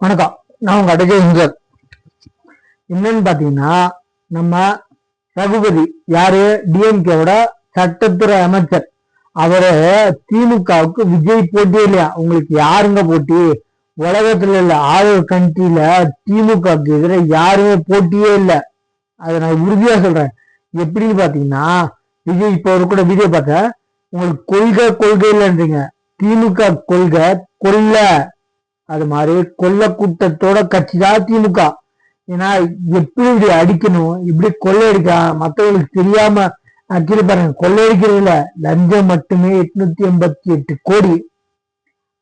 வணக்கம். நான் உங்க அடஜய் ஹிந்தர். என்னன்னு பாத்தீங்கன்னா, நம்ம ரகுபதி யாரு, டிஎம்கேவோட சட்டத்துறை அமைச்சர். அவரு திமுகவுக்கு விஜய் போட்டியே இல்லையா? உங்களுக்கு யாருங்க போட்டி? உலகத்துல இல்ல, ஆறு கண்ட்ரில திமுகவுக்கு எதிர யாருமே போட்டியே இல்லை. அதை நான் உறுதியா சொல்றேன். எப்படின்னு பாத்தீங்கன்னா, விஜய் இப்ப ஒரு கூட வீடியோ பார்த்தேன். உங்களுக்கு கொள்கை இல்லைன்றீங்க. திமுக கொள்கை கொல்ல, அது மாதிரி கொல்ல கூட்டத்தோட கட்சி தான் திமுக. ஏன்னா எப்படி இப்படி அடிக்கணும், இப்படி கொள்ளையடிக்க மற்றவங்களுக்கு தெரியாம கீழே பாருங்க. கொள்ளையடிக்கிறது இல்ல, லஞ்சம் மட்டுமே 888 கோடி.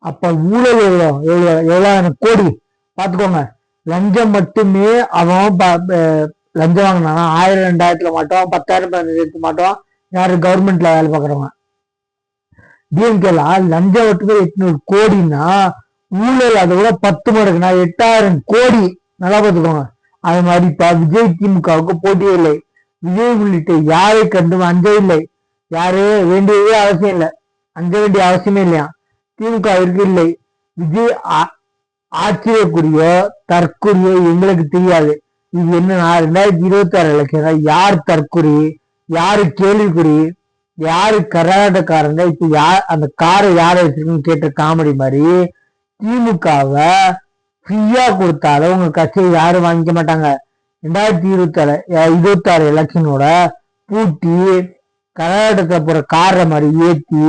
அப்ப ஊழல் எவ்வளவு கோடி பாத்துக்கோங்க. லஞ்சம் மட்டுமே அவன் லஞ்சம் வாங்கினா 1000 2000 மாட்டோம், 10,000 15,000 மாட்டோம். யாரு கவர்மெண்ட்ல வேலை பாக்குறவங்க. டிஎம்கேல லஞ்சம் மட்டுமே 800 கோடின்னா ஊழல் அதை விட 10 மடங்குனா 8000 கோடி. நல்லா பார்த்துக்கோங்க. அது மாதிரி இப்ப விஜய் திமுகவுக்கு போட்டியே இல்லை. விஜய் உள்ளிட்ட யாரை கண்டும் அஞ்சவில்லை. யாரு வேண்டியதே அவசியம் இல்லை, அஞ்ச வேண்டிய அவசியமே இல்லையா திமுகவிற்கு இல்லை. விஜய் ஆச்சரியக்குரிய தற்கொலையோ எங்களுக்கு தெரியாது. இது என்னன்னா 2026 எலெக்ஷன் யார் தற்கொலை, யாரு கேள்விக்குறி, யாரு கர்நாடகாரங்க, இப்ப யார் அந்த காரை யாரை வச்சிருக்குன்னு கேட்ட காமெடி மாதிரி திமுகவை ஃப்ரீயா கொடுத்தாலும் உங்க கட்சியை யாரும் வாங்கிக்க மாட்டாங்க. 2026 எலெக்ஷனோட பூட்டி கர்நாடகத்தை போற காரை மாதிரி ஏற்றி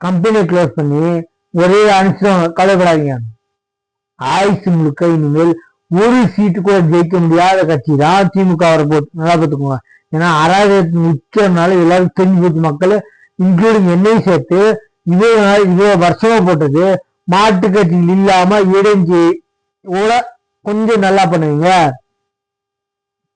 கம்பெனியை க்ளோஸ் பண்ணி ஒரே அனுப்பிச்சிடுவாங்க. கவலைப்படாதீங்க. ஆயுசு முழுக்க இனிமேல் ஒரு சீட்டு கூட ஜெயிக்க முடியாத கட்சி தான் திமுக வரப்போகுது. நல்லா பார்த்துக்கோங்க. ஏன்னா அராஜகத்தின் உச்சம்னால எல்லாரும் தெரிஞ்சு போச்சு. மக்கள் இன்க்ளூடிங் என்னையும் சேர்த்து இவ்வளவு வருஷமா போட்டது மாட்டு கட்சியில் இல்லாம இடைஞ்சி கொஞ்சம் நல்லா பண்ணுவீங்க,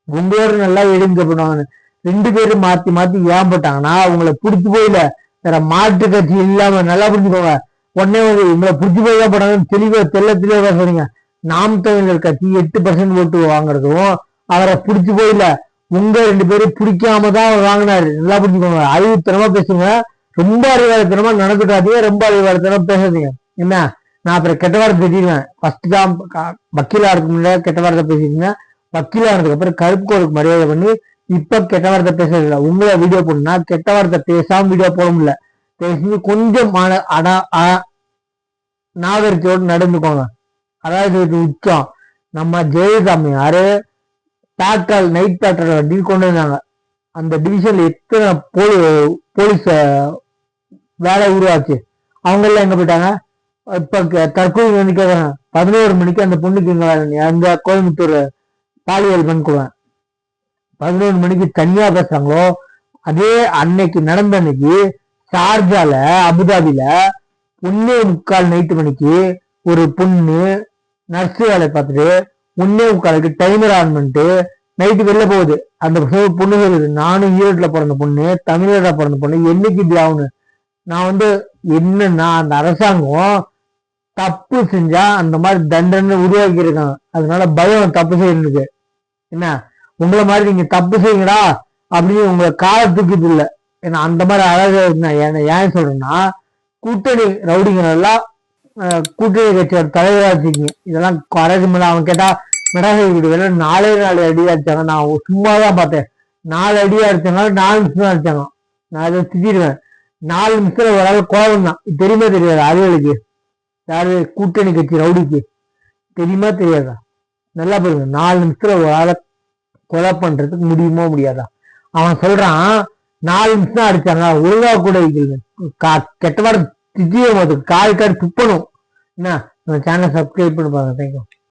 உங்களோட நல்லா இடைஞ்ச பண்ணுவாங்க. 2 பேரும் மாத்தி மாத்தி ஏன் போட்டாங்கன்னா அவங்களை பிடிச்சி போயில. வேற மாட்டு கட்சி இல்லாம நல்லா புரிஞ்சுக்கோங்க. உடனே இவங்களை பிடிச்சி போய் தான் போட்டாங்கன்னு தெளிவா சொல்றீங்க. நாம் தமிழர் கட்சி 8% ஓட்டு வாங்குறதும் அவரை பிடிச்சி போயில. உங்க 2 பேரும் பிடிக்காம தான் அவர் வாங்கினாரு. நல்லா புரிஞ்சுக்கோங்க. அறிவுத்தனமா பேசுங்க. ரொம்ப அறிவாளத்தனமா நடந்துட்டாதீங்க, ரொம்ப அறிவாளத்தனமா பேசாதீங்க. என்ன, நான் அப்புறம் கெட்ட வார்த்தை பேசிடுவேன். ஃபர்ஸ்ட் தான் வக்கீலா இருக்கு முன்னாடி கெட்ட வார்த்தை பேசிட்டீங்க. வக்கீலா இருந்ததுக்கு அப்புறம் கருப்பு கோருக்கு மரியாதை பண்ணி இப்ப கெட்ட வார்த்தை பேசுறது இல்லை. உங்களை வீடியோ போடணும்னா கெட்ட வார்த்தை பேசாம வீடியோ போட முடியல. பேசி கொஞ்சம் நாகரிகத்தோடு நடந்துக்கோங்க. அதாவது இது உச்சம். நம்ம ஜெயசாமியாரு பேட்ரோல் நைட் பேட்ரோல் வண்டி கொண்டு வந்தாங்க. அந்த டிவிஷன்ல எத்தனை போலீஸ் வேலை உருவாச்சு. அவங்க எல்லாம் எங்க போயிட்டாங்க? இப்ப தற்கொலை வந்து கேட்கறாங்க. 11 மணிக்கு அந்த பொண்ணுக்கு எங்க வேலை? அங்க கோயம்புத்தூர் பாலியல் பண்ணுக்குவேன். 11 மணிக்கு தனியா பேசுறாங்களோ அதே அன்னைக்கு நடந்த அன்னைக்கு ஷார்ஜால அபுதாபில 1:45 நைட்டு மணிக்கு ஒரு பொண்ணு நர்ஸ் வேலை பார்த்துட்டு 1:45 டைமர் ஆன் பண்ணிட்டு நைட்டு வெளில போகுது. அந்த பொண்ணு சொல்லுது, நானும் ஈரோட்ல பிறந்த பொண்ணு, தமிழக பிறந்த பொண்ணு, என்னைக்கு இப்படி ஆகணும்? நான் என்னன்னா அந்த அரசாங்கம் தப்பு செஞ்சா அந்த மாதிரி தண்டனை உருவாக்கி இருக்காங்க. அதனால பயம் தப்பு செய்யறதுக்கு. என்ன, உங்களை மாதிரி நீங்க தப்பு செய்யுங்கடா அப்படின்னு உங்களை கால தூக்கிட்டு இல்லை. ஏன்னா அந்த மாதிரி அழகு ஏன் சொல்றேன்னா, கூட்டணி ரவுடிங்க எல்லாம் கூட்டணி கட்சியோட தலைவராக இருக்கீங்க. இதெல்லாம் அழகுமில்ல. அவன் கேட்டா மிளகாய் வீடு 4 அடி அடிச்சாங்க. நான் சும்மாதான் பார்த்தேன். 4 அடியா அடிச்சாங்க, 4 நிமிஷம் தான் அடிச்சாங்க. நான் அதை திட்டிடுவேன். 4 நிமிஷத்துல ஒரு ஆள் கோபம் தான். தெரியுமா தெரியாது அறிவலுக்கு? யாரு கூட்டணி கட்சி ரவுடிக்கு தெரியுமா தெரியாதா? நல்லா பாருங்க. 4 நிமிஷத்துல ஒரு ஆளை கொலை பண்றதுக்கு முடியுமோ முடியாதா? அவன் சொல்றான் 4 நிமிஷம் தான் அடிச்சாங்க. ஒழுங்கா கூட கெட்ட வாரம் திட்டியும் கால் காடு துப்பணும். என்ன, சேனலை சப்ஸ்கிரைப் பண்ணி பாருங்க. தேங்க்யூ.